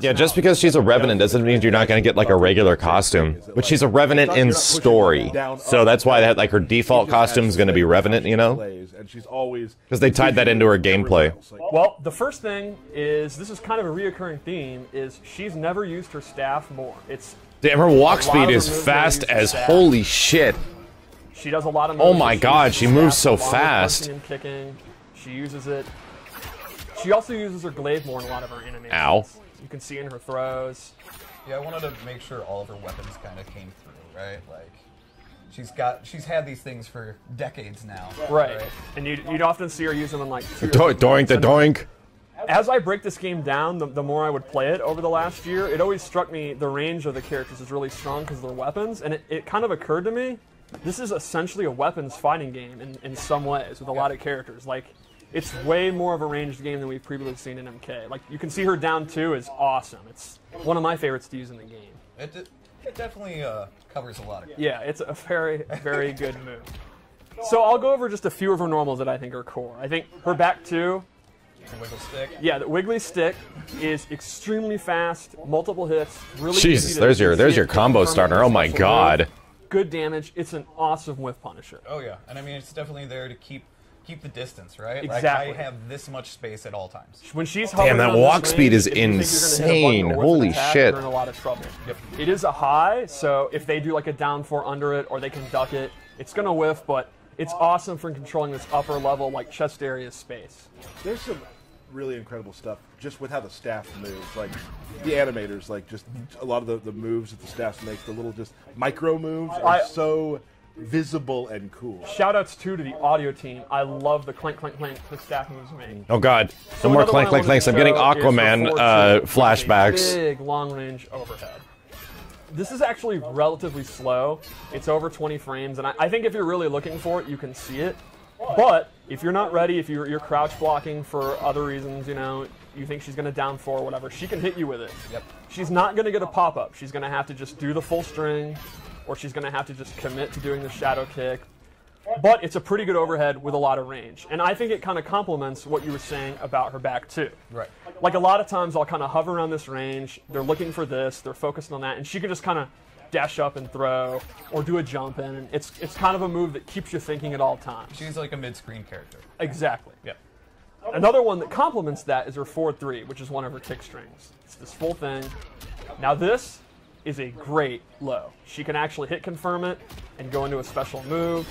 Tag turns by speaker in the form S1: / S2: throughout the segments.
S1: Yeah, just because she's a Revenant doesn't mean you're not going to get like a regular costume. But she's a Revenant in story. So that's why that, like, her default costume is going to be Revenant, you know? Because they tied that into her gameplay.
S2: Well, the first thing is, this is kind of a reoccurring theme, is she's never used her staff more.
S1: Damn, her walk speed is fast as holy shit.
S2: She does a lot of moves.
S1: Oh my god, she moves so fast.
S2: And kicking. She uses it. She also uses her glaive more in a lot of her animations.
S1: Ow.
S2: You can see in her throws.
S3: Yeah, I wanted to make sure all of her weapons kind of came through, right? Like, she's had these things for decades now.
S2: Right. And you'd often see her using them like
S1: Doink the doink.
S2: As I break this game down, the more I would play it over the last year, it always struck me the range of the characters is really strong because of their weapons, and it kind of occurred to me, this is essentially a weapons fighting game in some ways with a lot of characters. Like, it's way more of a ranged game than we've previously seen in MK. Like, you can see her down 2 is awesome. It's one of my favorites to use in the game.
S3: It definitely covers a lot of.
S2: Yeah, it's a very, very good move. So I'll go over just a few of her normals that I think are core. I think her back 2.
S3: The wiggle stick.
S2: Yeah, the wiggly stick is extremely fast, multiple hits, really
S1: Jesus,
S2: easy
S1: there's your combo starter. Oh my god.
S2: Good damage. It's an awesome whiff punisher.
S3: Oh yeah, and I mean it's definitely there to keep the distance, right?
S2: Exactly.
S3: Like, I have this much space at all times.
S2: When she's
S1: damn, that walk speed is insane. Holy shit.
S2: You're in a lot of trouble. Yep. It is a high, so if they do like a down 4 under it or they can duck it, it's gonna whiff, but it's awesome for controlling this upper level like chest area space.
S4: There's some really incredible stuff just with how the staff moves, like the animators, like just a lot of the moves that the staff makes, the little just micro moves are so visible and cool.
S2: Shoutouts too to the audio team. I love the clank clank clank the staff moves make.
S1: Oh god, no more clank clank clanks. I'm getting Aquaman flashbacks.
S2: Big long range overhead. This is actually relatively slow. It's over 20 frames, and I think if you're really looking for it, you can see it. But if you're not ready, if you're crouch blocking for other reasons, you know, you think she's going to down 4 or whatever, she can hit you with it.
S3: Yep.
S2: She's not going to get a pop-up. She's going to have to just do the full string, or she's going to have to just commit to doing the shadow kick. But it's a pretty good overhead with a lot of range. And I think it kind of complements what you were saying about her back, too.
S3: Right.
S2: Like, a lot of times I'll kind of hover around this range, they're looking for this, they're focused on that, and she can just kind of dash up and throw, or do a jump in, and it's kind of a move that keeps you thinking at all times.
S3: She's like a mid-screen character.
S2: Exactly.
S3: Yep.
S2: Another one that complements that is her forward 3, which is one of her kick strings. It's this full thing. Now this is a great low. She can actually hit confirm it and go into a special move.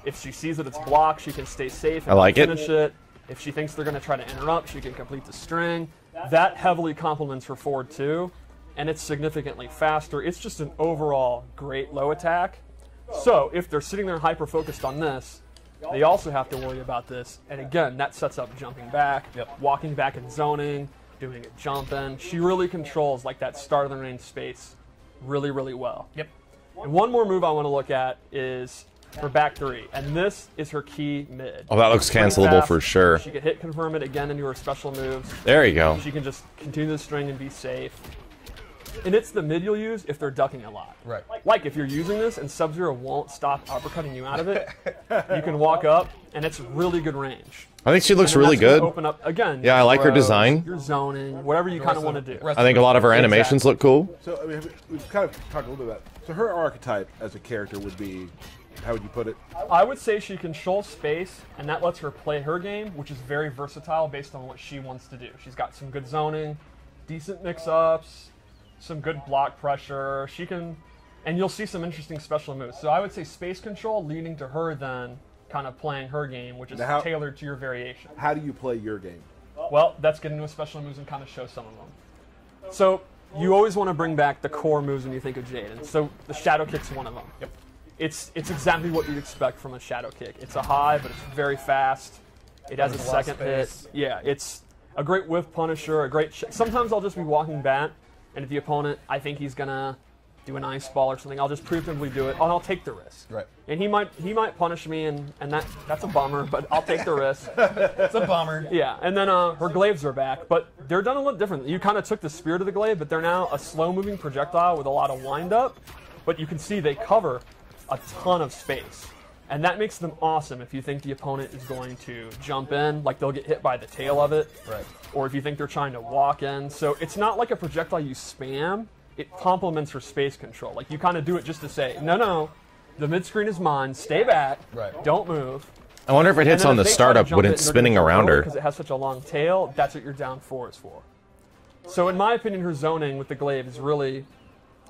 S2: If she sees that it's blocked, she can stay safe and finish it. If she thinks they're going to try to interrupt, she can complete the string. That heavily complements her forward 2. And it's significantly faster. It's just an overall great low attack. So if they're sitting there hyper-focused on this, they also have to worry about this. And again, that sets up jumping back, walking back and zoning, doing a jump in. She really controls like that start of the range space really, really well.
S3: Yep.
S2: And one more move I want to look at is her back 3. And this is her key mid.
S1: Oh, that looks cancelable for sure.
S2: She can hit confirm it again into her special moves.
S1: There you go.
S2: She can just continue the string and be safe. And it's the mid you'll use if they're ducking a lot.
S3: Right.
S2: Like if you're using this and Sub-Zero won't stop uppercutting you out of it, you can walk up and it's really good range.
S1: I think she looks really good.
S2: Open up again.
S1: Yeah, I like her design.
S2: You're zoning, whatever you kind of want to do.
S1: I think a lot of her animations look cool.
S4: So I mean, we've kind of talked a little bit about. So her archetype as a character would be, how would you put it?
S2: I would say she controls space, and that lets her play her game, which is very versatile based on what she wants to do. She's got some good zoning, decent mix-ups, some good block pressure. She can, and you'll see some interesting special moves. So I would say space control leading to her then kind of playing her game, which is tailored to your variation.
S4: How do you play your game?
S2: Well, that's get into a special moves and kind of show some of them. So you always want to bring back the core moves when you think of JADE, and so the shadow kick's one of them.
S3: Yep.
S2: It's exactly what you'd expect from a shadow kick. It's a high, but it's very fast. It has a second hit. Yeah, it's a great whiff punisher, a great... Sometimes I'll just be walking back, and if the opponent, I think he's going to do an ice ball or something, I'll just preemptively do it, and I'll take the risk.
S3: Right.
S2: And he might punish me, and that's a bummer, but I'll take the risk.
S3: It's a bummer.
S2: Yeah, and then her glaives are back, but they're done a little different. You kind of took the spirit of the glaive, but they're now a slow-moving projectile with a lot of wind-up, but you can see they cover a ton of space. And that makes them awesome if you think the opponent is going to jump in, like they'll get hit by the tail of it.
S3: Right.
S2: Or if you think they're trying to walk in. So it's not like a projectile you spam. It complements her space control. Like you kind of do it just to say, no, the mid-screen is mine, stay back, don't move.
S1: I wonder if it hits on the startup when it's spinning around her.
S2: Because it has such a long tail, that's what your down 4 is for. So in my opinion, her zoning with the glaive is really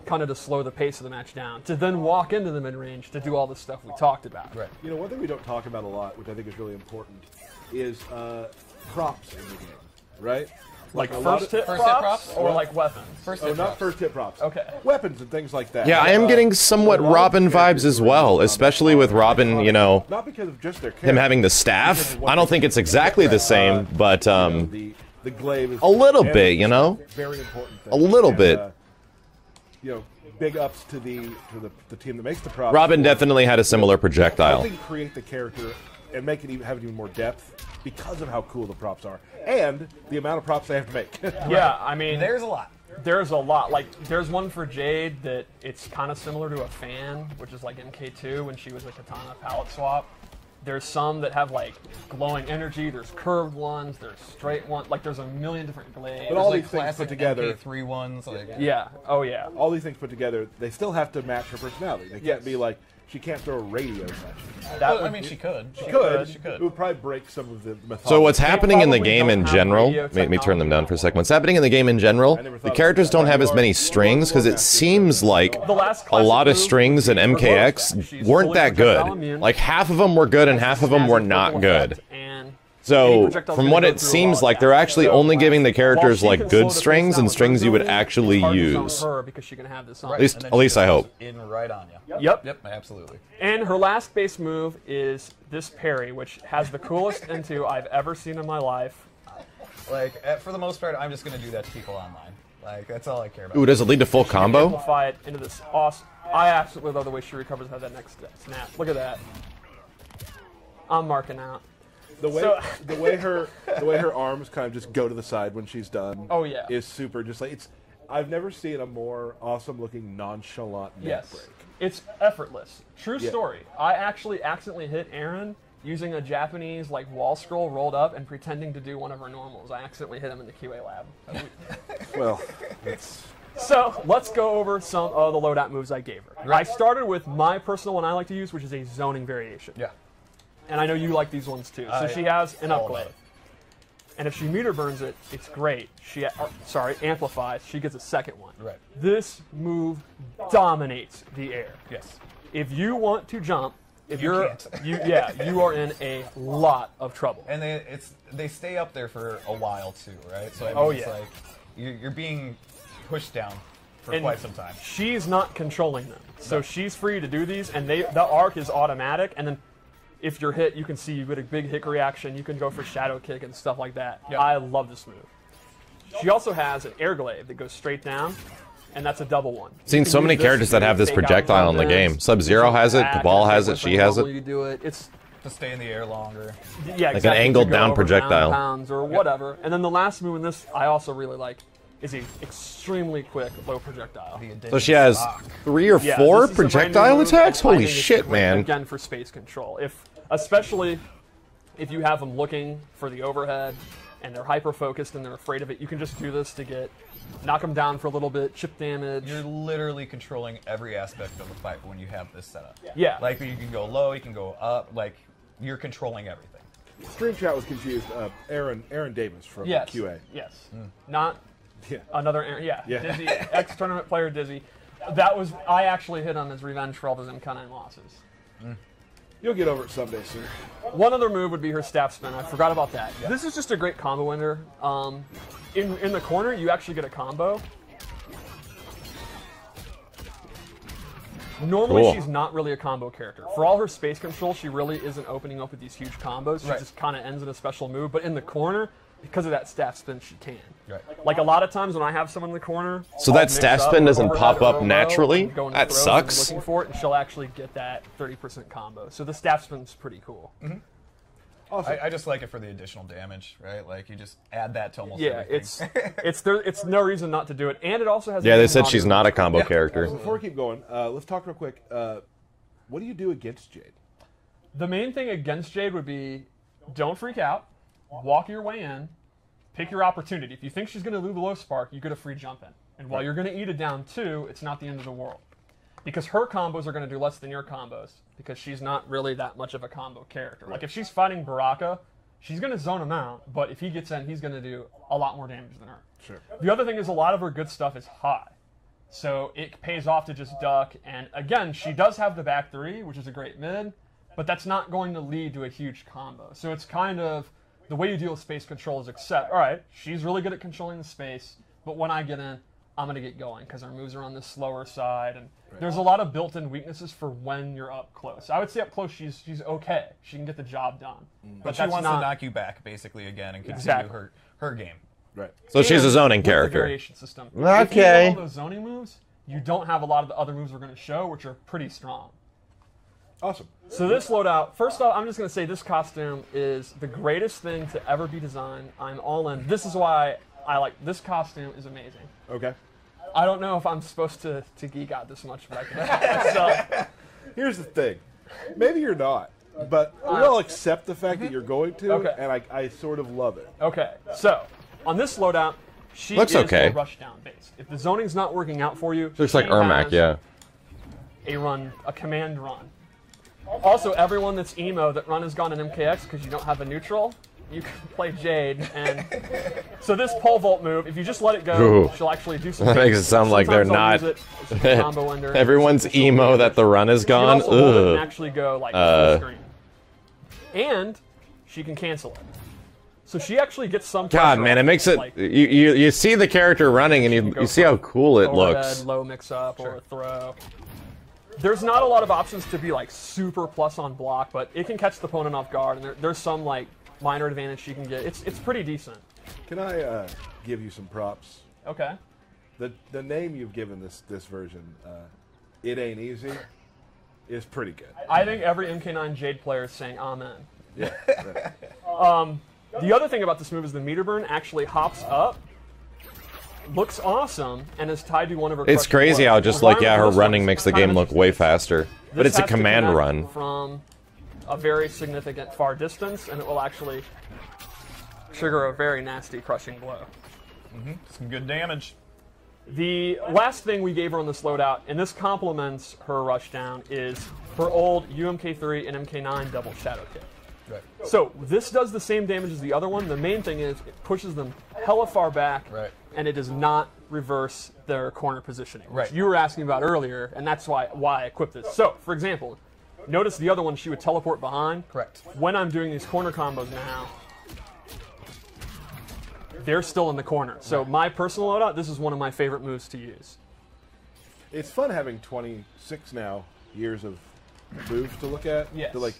S2: kind of to slow the pace of the match down, to then walk into the mid-range to do all the stuff we talked about.
S3: Right.
S4: You know, one thing we don't talk about a lot, which I think is really important, is props in the game, right?
S2: Like first hit props or like weapons?
S4: Not first hit props.
S2: Okay.
S4: Weapons and things like that.
S1: Yeah, I am getting somewhat Robin vibes as well, especially with Robin, you know,
S4: not because of just their
S1: him having the staff. I don't think it's exactly the same, but
S4: the glaive is
S1: a little bit, you know,
S4: very important thing.
S1: a little bit.
S4: You know, big ups to the team that makes the props.
S1: Robin definitely had a similar projectile.
S4: Helping create the character and make it have even more depth because of how cool the props are and the amount of props they have to make.
S2: Yeah, I mean,
S3: There's a lot.
S2: There's a lot. Like, there's one for Jade that it's kind of similar to a fan, which is like MK2 when she was a katana palette swap. There's some that have like glowing energy. There's curved ones. There's straight ones. Like there's a million different glaives.
S4: But all
S3: Like
S4: these things
S3: classic
S4: put together,
S3: MP3 ones. Like,
S2: yeah. Oh yeah.
S4: all these things put together, they still have to match her personality. They can't be like she can't throw a radio session.
S2: That
S3: I mean, she could.
S4: She could.
S3: She could.
S4: It would probably break some of the mythology.
S1: So what's happening in the
S2: probably
S1: game
S2: don't
S1: in
S2: have
S1: general,
S2: radio
S1: let me turn them down
S2: technology.
S1: for a second. What's happening in the game in general, the characters don't have as many strings because it seems like
S2: The last
S1: a lot of
S2: classic
S1: strings in
S2: move,
S1: MKX
S2: she's
S1: weren't
S2: fully
S1: that
S2: projectile
S1: good.
S2: immune.
S1: Like half of them were good and half of them were not good.
S2: And
S1: So from what it seems like, they're actually only giving the characters like good strings and strings you would actually use.
S2: because she can have this on.
S1: At least I hope.
S3: In right on you.
S2: Yep.
S3: Yep, absolutely.
S2: And her last base move is this parry, which has the coolest into I've ever seen in my life.
S3: Like, for the most part, I'm just going to do that to people online. Like, that's all I care about.
S1: Ooh, does it lead to full combo?
S2: Amplify it into this awesome. I absolutely love the way she recovers out of that next snap. Look at that. I'm marking out.
S4: The way her arms kind of just go to the side when she's done.
S2: Oh, yeah.
S4: Is super. Just like it's. I've never seen a more awesome looking nonchalant neck break.
S2: It's effortless. True
S4: Yeah.
S2: story. I actually accidentally hit Aaron using a Japanese like wall scroll rolled up and pretending to do one of her normals. I accidentally hit him in the QA lab.
S4: Well, it's.
S2: So let's go over some of the loadout moves I gave her. I started with my personal one I like to use, which is a zoning variation.
S3: Yeah.
S2: And I know you like these ones too. So she has an
S3: all
S2: upglaive.
S3: about it.
S2: And if she meter burns it, it's great. She amplifies. She gets a second one.
S3: Right.
S2: This move dominates the air.
S3: Yes.
S2: If you want to jump, if
S3: You
S2: you're
S3: can't.
S2: you are in a lot of trouble.
S3: And they stay up there for a while too, right? So I mean,
S2: Oh,
S3: it's
S2: yeah.
S3: like you're being pushed down for
S2: And
S3: quite some time.
S2: She's not controlling them. So she's free to do these, and the arc is automatic, and then if you're hit, you can see you get a big hick reaction. You can go for shadow kick and stuff like that.
S3: Yep.
S2: I love this move. She also has an air glaive that goes straight down, and that's a double one.
S1: I've seen so many characters that have this projectile in the game. Sub-Zero has it, Cabal has it, she has it.
S2: You do it. It's
S3: To stay in the air longer.
S2: yeah,
S1: an
S2: exactly,
S1: angled
S2: to go
S1: down
S2: over
S1: projectile.
S2: pounds or whatever. And then the last move in this I also really like is a extremely quick low projectile.
S1: So she has 3 or 4
S2: Yeah, this is a brand new
S1: projectile
S2: move,
S1: attacks?
S2: and I
S1: Holy
S2: think it's
S1: shit,
S2: great,
S1: man.
S2: Again, for space control. Especially if you have them looking for the overhead and they're hyper-focused and they're afraid of it, you can just do this to knock them down for a little bit, chip damage.
S3: You're literally controlling every aspect of the fight when you have this set up.
S2: Yeah.
S3: Like, you can go low, you can go up, like, you're contrololling everything.
S4: Stream chat was confused. Aaron Davis from
S2: Yes.
S4: QA.
S2: Yes. Not
S4: Yeah.
S2: another Aaron. Yeah.
S4: Yeah.
S2: Dizzy, ex-tournament player Dizzy. I actually hit on his revenge for all those MK9 losses.
S4: You'll get over it someday soon.
S2: One other move would be her staff spin. I forgot about that. This is just a great combo ender. In the corner, you actually get a combo. Normally,
S1: Cool.
S2: she's not really a combo character. For all her space control, she really isn't opening up with these huge combos. She
S3: Right.
S2: just kind of ends in a special move. But in the corner, because of that staff spin, she can.
S3: Right.
S2: Like a lot of times when I have someone in the corner,
S1: So
S2: I'll
S1: that
S2: mix
S1: staff
S2: up
S1: spin doesn't
S2: overhead
S1: pop up
S2: or low
S1: naturally?
S2: and go into
S1: That
S2: throws and
S1: sucks.
S2: Looking for it, and she'll actually get that 30% combo. So the staff spin's pretty cool.
S4: Awesome.
S3: I just like it for the additional damage, right? Like, you just add that to almost
S2: Yeah,
S3: everything.
S2: it's no reason not to do it, and it also has.
S1: Yeah,
S2: a
S1: they
S2: good
S1: said she's
S2: audio.
S1: not a combo character.
S4: Before we keep going, let's talk real quick. What do you do against Jade?
S2: The main thing against Jade would be, don't freak out, walk your way in, pick your opportunity. If you think she's going to do the low spark, you get a free jump in. And while you're going to eat it down too, it's not the end of the world. Because her combos are going to do less than your combos, because she's not really that much of a combo character. Like if she's fighting Baraka, she's going to zone him out, but if he gets in, he's going to do a lot more damage than her.
S4: Sure.
S2: The other thing is a lot of her good stuff is high. So it pays off to just duck, and again, she does have the back 3, which is a great mid, but that's not going to lead to a huge combo. So it's kind of, the way you deal with space control is accept, all right, she's really good at controlling the space, but when I get in, I'm going to get going, because our moves are on the slower side, and there's a lot of built-in weaknesses for when you're up close. I would say up close, she's okay. She can get the job done.
S3: But she wants to knock you back, basically, again, and continue her game.
S4: Right.
S1: So she's a zoning
S2: with the
S1: character.
S2: variation system.
S1: Okay.
S2: If you have all those zoning moves, you don't have a lot of the other moves we're going to show, which are pretty strong.
S4: Awesome.
S2: So this loadout, first off, I'm just going to say this costume is the greatest thing to ever be designed. I'm all in. This is why I like this costume. Is amazing.
S4: Okay.
S2: I don't know if I'm supposed to geek out this much, but I can. So,
S4: here's the thing. Maybe you're not, but we all accept the fact that you're going to,
S2: Okay.
S4: and I sort of love it.
S2: okay, so on this loadout, she
S1: Looks
S2: is
S1: okay.
S2: a rushdown base. If the zoning's not working out for you,
S1: Looks like
S2: she
S1: Ermac,
S2: has
S1: yeah.
S2: a command run. Also, everyone that's emo that run has gone in MKX because you don't have a neutral. You can play Jade, and so this pole vault move, if you just let it go,
S1: Ooh.
S2: she'll actually do some
S1: That
S2: damage.
S1: makes it sound like they're
S2: Sometimes I'll
S1: not.
S2: use it as a combo ender.
S1: Everyone's
S2: She'll
S1: emo that the run is
S2: You can
S1: gone.
S2: also hold it and
S1: Ugh.
S2: actually go like full screen. And she can cancel it. So she actually gets some
S1: God,
S2: pressure
S1: man,
S2: off,
S1: it makes it.
S2: like
S1: You see the character running, and you see how cool it
S2: overhead,
S1: looks.
S2: low mix-up, or a throw. There's not a lot of options to be like super plus on block, but it can catch the opponent off guard, and there's some like minor advantage she can get. It's pretty decent.
S4: Can I give you some props?
S2: Okay.
S4: The name you've given this version, It Ain't Easy, is pretty good.
S2: I think every MK9 Jade player is saying amen.
S4: Yeah. Right.
S2: The other thing about this move is the meter burn actually hops up, looks awesome, and is tied to one of her
S1: It's
S2: crushing
S1: crazy
S2: blows.
S1: how just
S2: The
S1: like, yeah,
S2: environment
S1: her
S2: for this one
S1: running
S2: is
S1: makes the
S2: kind of
S1: game look
S2: interesting.
S1: way faster. But
S2: This
S1: it's a
S2: has to
S1: command
S2: connect
S1: run.
S2: from a very significant far distance, and it will actually trigger a very nasty crushing blow.
S3: Some good damage.
S2: The last thing we gave her on this loadout, and this complements her rushdown, is her old UMK3 and MK9 double shadow kick.
S3: Right.
S2: So this does the same damage as the other one. The main thing is it pushes them hella far back,
S3: Right.
S2: and it does not reverse their corner positioning, which
S3: Right.
S2: you were asking about earlier, and that's why I equipped this. So, for example, notice the other one, she would teleport behind.
S3: Correct.
S2: When I'm doing these corner combos now, they're still in the corner. So my personal loadout, this is one of my favorite moves to use.
S4: It's fun having 26 now years of moves to look at.
S2: Yes.
S4: To like,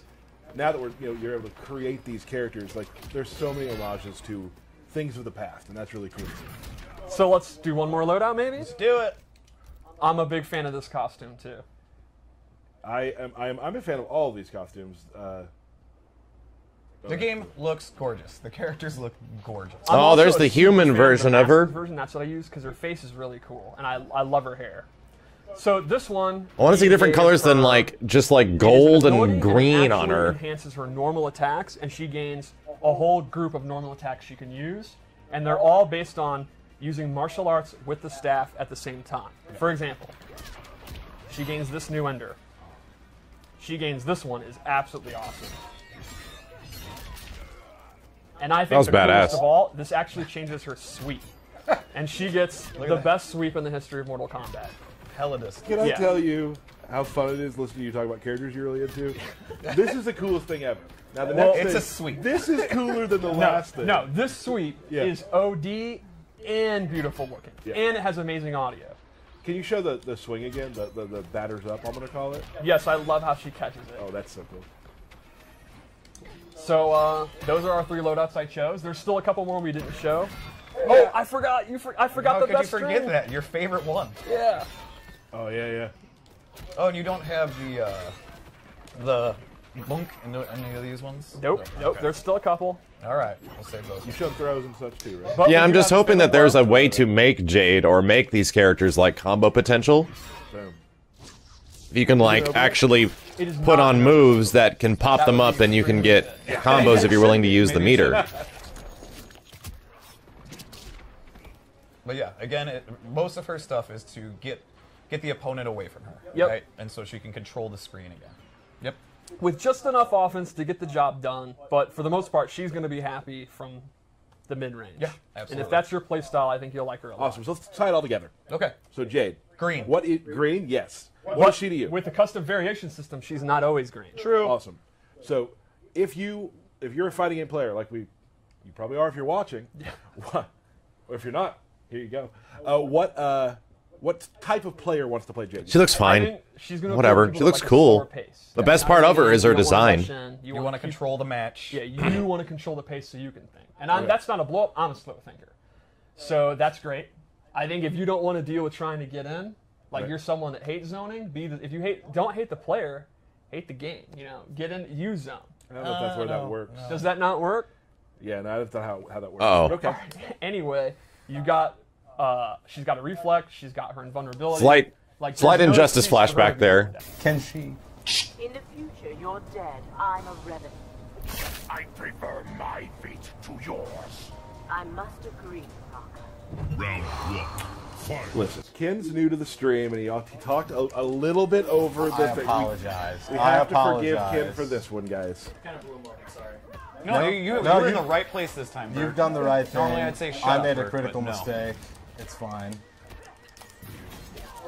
S4: now that you're able to create these characters, like there's so many homages to things of the past, and that's really cool to see.
S2: So let's do one more loadout, maybe?
S3: Do it.
S2: I'm a big fan of this costume, too.
S4: I'm a fan of all of these costumes.
S3: The game looks gorgeous. The characters look gorgeous.
S2: I'm
S1: Oh,
S2: also
S1: there's
S2: a
S1: the
S2: super
S1: human
S2: fan of the
S1: version of her.
S2: masked version, that's what I use, because her face is really cool, and I love her hair. So this one...
S1: I want to see different colors than like just like gold and green on her.
S2: Enhances her normal attacks, and she gains a whole group of normal attacks she can use, and they're all based on using martial arts with the staff at the same time. For example, she gains this new ender. She gains this one, is absolutely awesome. And I think
S1: That was
S2: the coolest
S1: badass.
S2: of all, this actually changes her sweep. And she gets the
S3: that.
S2: best sweep in the history of Mortal Kombat.
S3: Hella disc.
S4: Can I
S2: Yeah.
S4: tell you how fun it is listening to you talk about characters you're really into? This is the coolest thing ever. Now the next
S3: it's
S4: thing,
S3: a sweep.
S4: This is cooler than the last thing.
S2: No, this sweep
S4: Yeah.
S2: is OD and beautiful looking.
S4: Yeah.
S2: And it has amazing audio.
S4: Can you show the swing again? The batters up, I'm going to call it.
S2: Yes, I love how she catches it.
S4: Oh, that's so cool.
S2: So those are our 3 loadouts I chose. There's still a couple more we didn't show. Oh, I forgot. I forgot
S3: How
S2: the
S3: could you
S2: best
S3: forget
S2: string.
S3: that? Your favorite one.
S2: Yeah.
S4: Oh, yeah.
S3: Oh, and you don't have the bunk in any of these ones?
S2: Nope.
S3: Okay.
S2: There's still a couple.
S3: All right, we'll save those.
S4: You showed throws and such too, right?
S2: But
S1: Yeah,
S2: we
S1: I'm
S2: do
S1: just
S2: have
S1: hoping
S2: to
S1: that there's a
S2: spend
S1: way to make Jade or make these characters like combo potential.
S4: Boom.
S1: If you can like actually put on moves that can pop them up, then you can get combos if you're willing to use the meter.
S3: But yeah, again, most of her stuff is to get the opponent away from her,
S2: Yep.
S3: right? And so she can control the screen again. Yep.
S2: With just enough offense to get the job done, but for the most part, she's going to be happy from the mid-range.
S3: Yeah, absolutely.
S2: And if that's your play style, I think you'll like her a lot.
S4: Awesome. So let's tie it all together.
S3: Okay.
S4: So Jade,
S3: Green.
S4: What is green? Yes. What is she to you?
S2: With the custom variation system, she's not always green.
S3: True.
S4: Awesome. So if you're a fighting game player, like you probably are if you're watching, or if you're not, here you go. What type of player wants to play Jade?
S1: She looks
S2: I
S1: fine.
S2: think she's gonna
S1: Whatever.
S2: appeal to
S1: She looks
S2: like a
S1: cool.
S2: slower pace.
S1: The best part of her is her
S2: You don't wanna
S1: design.
S2: rush in.
S3: You want to control the match.
S2: Yeah, you want to control the pace so you can think. And that's not a blow up. I'm a slow thinker. So that's great. I think if you don't want to deal with trying to get in, like you're someone that hates zoning, don't hate the player, hate the game. You know, get in, use zone.
S4: I don't know if that's where that works.
S2: Does that not work?
S4: Yeah, no, that's not how that works.
S1: Uh-oh.
S4: But okay.
S2: Anyway, you got she's got a reflex, she's got her invulnerability.
S1: Slight
S2: there's no
S1: injustice
S2: excuse for her
S1: flashback
S2: to
S1: there.
S2: do that.
S5: Can she?
S6: In the future, you're dead. I'm a revenant.
S7: I prefer my fate to yours.
S6: I must agree, Parker.
S7: Round one. Fight.
S4: Listen, Ken's new to the stream, and he talked a little bit over the
S5: I
S4: thing.
S5: apologize.
S4: We
S5: I
S4: have to forgive
S5: apologize.
S4: Ken for this one, guys.
S2: Kind of blew him up, I'm sorry.
S3: No, you're in the right place this time. Bert.
S5: You've done the right thing.
S3: Normally I'd say shut
S5: I
S3: up,
S5: made a
S3: Bert,
S5: critical
S3: but no.
S5: mistake. It's fine.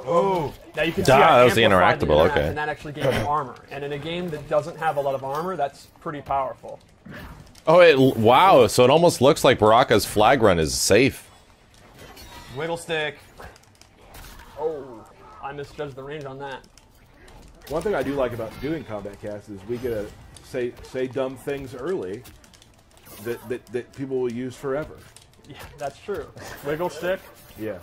S3: Oh.
S2: Now you can see
S1: Ah,
S2: I
S1: that was the
S2: amplified
S1: interactable,
S2: interact,
S1: okay.
S2: And that actually gave you armor. And in a game that doesn't have a lot of armor, that's pretty powerful.
S1: Oh, wow. So it almost looks like Baraka's flag run is safe.
S3: Wiggle stick.
S2: Oh, I misjudged the range on that.
S4: One thing I do like about doing combat casts is we get to say dumb things early that people will use forever.
S2: Yeah, that's true. Wiggle stick.
S4: Yeah.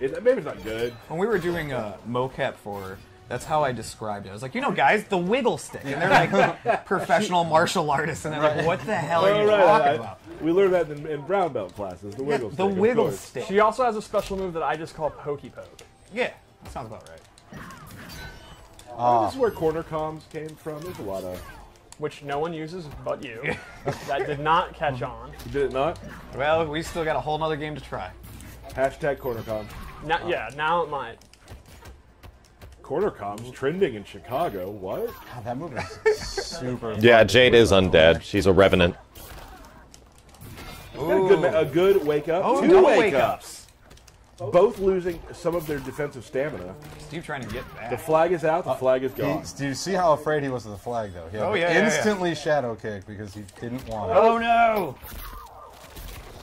S4: Maybe it's not good.
S3: When we were doing mocap for her, that's how I described it. I was like, guys, the wiggle stick. And they're like professional martial artists, and they're like, what the hell are you talking about?
S4: We learned that in brown belt classes, the wiggle stick.
S3: The
S4: of
S3: wiggle
S4: course.
S3: stick.
S2: She also has a special move that I just call Pokey Poke.
S3: Yeah, that sounds about right.
S4: This is where corner comms came from. There's a lot of...
S2: Which no one uses but you. That did not catch on.
S4: Did it not?
S3: Well, we still got a whole nother game to try.
S4: Hashtag corner comms.
S2: Now it might.
S4: Corner comms trending in Chicago. What?
S5: God, that move is super.
S1: Yeah, Jade is undead. She's a revenant.
S4: A good wake up.
S3: Oh,
S4: Two
S3: double
S4: wake
S3: wake-ups.
S4: Both losing some of their defensive stamina.
S3: Steve trying to get back.
S4: The flag is out. The flag is gone.
S5: Do you see how afraid he was of the flag, though? He had to
S3: yeah.
S5: instantly shadow kick because he didn't want it.
S3: Oh no!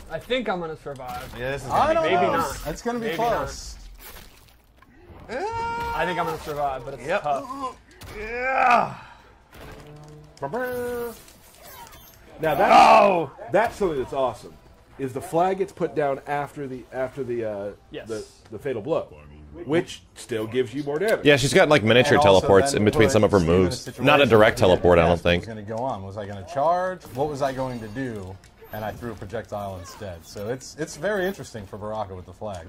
S2: I think I'm gonna survive.
S3: Yeah, this is
S5: I
S3: gonna
S5: don't
S3: be
S2: Maybe
S5: know.
S2: not.
S5: It's gonna be
S2: Maybe
S5: close.
S2: I think I'm gonna survive, but it's tough.
S3: Yeah.
S4: Now that's something that's awesome. Is the flag gets put down after the
S2: Yes.
S4: the fatal blow, which still gives you more damage.
S1: Yeah, she's got like miniature
S5: And also
S1: teleports
S5: then
S1: in between
S5: put
S1: some of her
S5: Steve in a
S1: moves.
S5: situation
S1: Not a
S5: where
S1: direct
S5: he had to
S1: teleport, I don't
S5: guess what was
S1: think.
S5: going to go on. Was I going to charge? What was I going to do? And I threw a projectile instead. So it's very interesting for Baraka with the flag.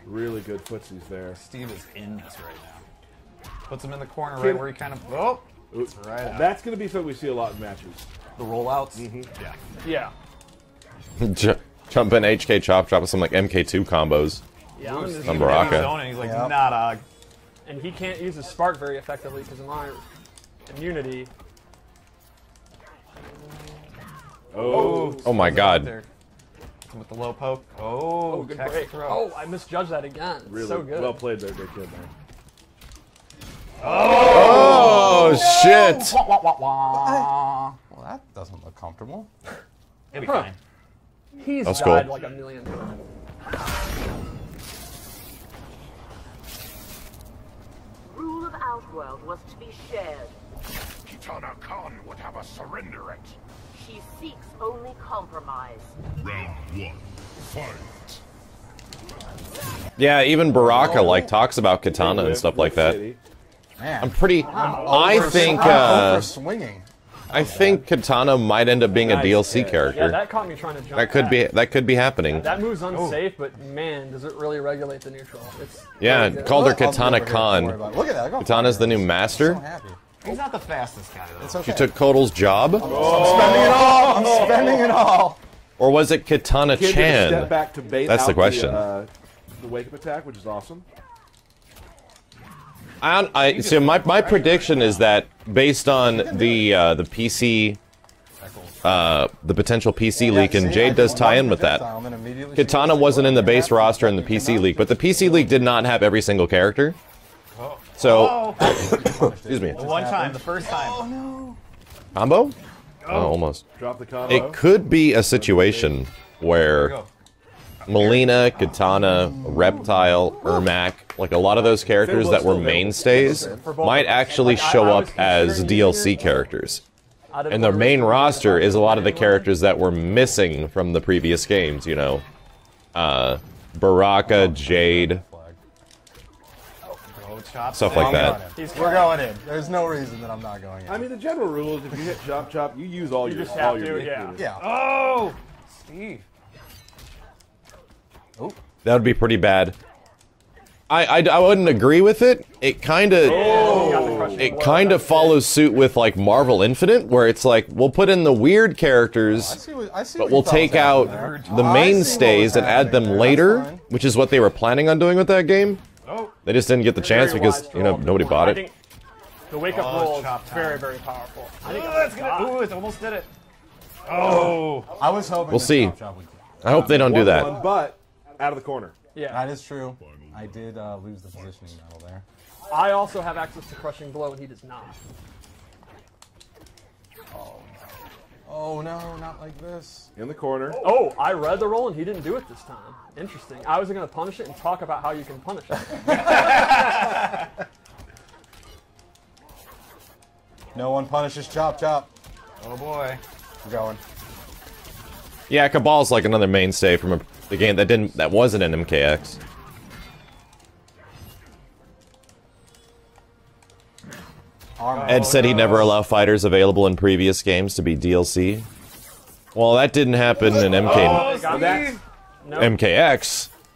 S4: Really good footsies there.
S3: Steve is in this right now. Puts him in the corner right where he kind of. Oh, it's right out.
S4: That's going to be something we see a lot in matches.
S3: The rollouts. Yeah.
S2: Yeah.
S1: Jump in HK chop with some like MK2 combos.
S2: Yeah. I'm just-
S1: On Baraka.
S3: Zoning. He's like,
S5: Yep.
S3: nah, dog.
S2: And he can't use his spark very effectively because of my immunity.
S1: Oh my god.
S3: There. With the low poke. Oh,
S2: Good
S3: catch
S2: break.
S3: the throw.
S2: Oh, I misjudged that again.
S4: Really
S2: So good.
S4: well played there, good kid, man.
S1: Oh shit!
S5: Well, that doesn't look comfortable.
S3: It'll be fine.
S2: He's
S1: That's
S2: died
S1: cool.
S2: like a million times.
S6: Rule of Outworld was to be shared.
S7: Kitana Khan would have us surrender it.
S6: She seeks only compromise.
S7: Round one. Fight.
S1: Yeah, even Baraka like talks about katana and stuff like that.
S4: City.
S5: Man,
S1: I'm pretty. I think.
S5: I'm over swinging.
S1: I think Katana might end up being a DLC
S2: Yeah,
S1: character.
S2: that caught me trying to jump.
S1: That could be happening.
S2: That move's unsafe, but man, does it really regulate the neutral. It's
S1: Yeah,
S2: really good.
S1: called her
S5: I'll be
S1: Katana
S5: over here, don't worry about
S1: Khan.
S5: it. Look at that. I got
S1: Katana's the new
S5: I'm
S1: master.
S5: so happy.
S3: He's not the fastest guy though.
S5: It's okay.
S1: She took Kotal's job,
S5: I'm spending it all. I'm spending it all.
S1: or was it Katana
S4: Kid did a step
S1: Chan?
S4: back to bait
S1: That's the
S4: out
S1: question.
S4: The wake-up attack, which is awesome.
S1: So my prediction is that based on the PC, the potential PC leak, and Jade does tie in with that. Katana wasn't in the base roster in the PC leak, but the PC leak did not have every single character. So, excuse me.
S3: The one time, the first time.
S1: Combo? Oh, almost.
S4: Drop the combo.
S1: It could be a situation where Melina, Katana, Reptile, Ermac, like a lot of those characters that were mainstays, might actually show up as DLC characters. And their main roster is a lot of the characters that were missing from the previous games, you know. Baraka, Jade, stuff like that.
S5: We're going in. There's no reason that I'm not going in.
S4: I mean, the general rule is if you hit chop chop, you use all your
S2: just have
S4: all your
S2: to, yeah.
S4: hit.
S5: Yeah.
S3: Oh, Steve.
S1: That would be pretty bad. I wouldn't agree with it. It kind of follows suit with like Marvel Infinite, where it's like we'll put in the weird characters, but we'll take out the mainstays and add them later, which is what they were planning on doing with that game. They just didn't get the chance because nobody bought
S2: I
S1: it.
S2: think the wake-up roll is very, very powerful. I think
S3: That's gonna. Ooh, it almost did it. Oh.
S5: I was hoping.
S1: We'll
S5: that
S1: see.
S5: Chop Chop would-
S1: I hope they don't do that.
S4: One, but out of the corner.
S2: Yeah.
S5: That is true. I did lose the positioning battle there.
S2: I also have access to crushing blow, and he does not.
S5: Oh no, not like this.
S4: In the corner.
S2: Oh, I read the roll, and he didn't do it this time. Interesting. I was going to punish it and talk about how you can punish it.
S5: No one punishes Chop Chop.
S3: Oh boy.
S5: We're going.
S1: Yeah, Cabal's like another mainstay from the game that wasn't an MKX. Ed said he'd never allow fighters available in previous games to be DLC. Well, that didn't happen in MKX.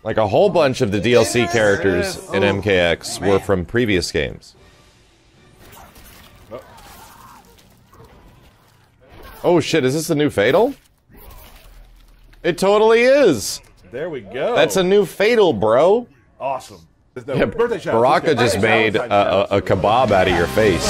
S1: Like a whole bunch of the DLC characters in MKX were from previous games. Oh shit, is this the new Fatal? It totally is!
S4: There we go.
S1: That's a new Fatal, bro!
S4: Awesome.
S1: Yeah, Baraka just made a kebab out of your face.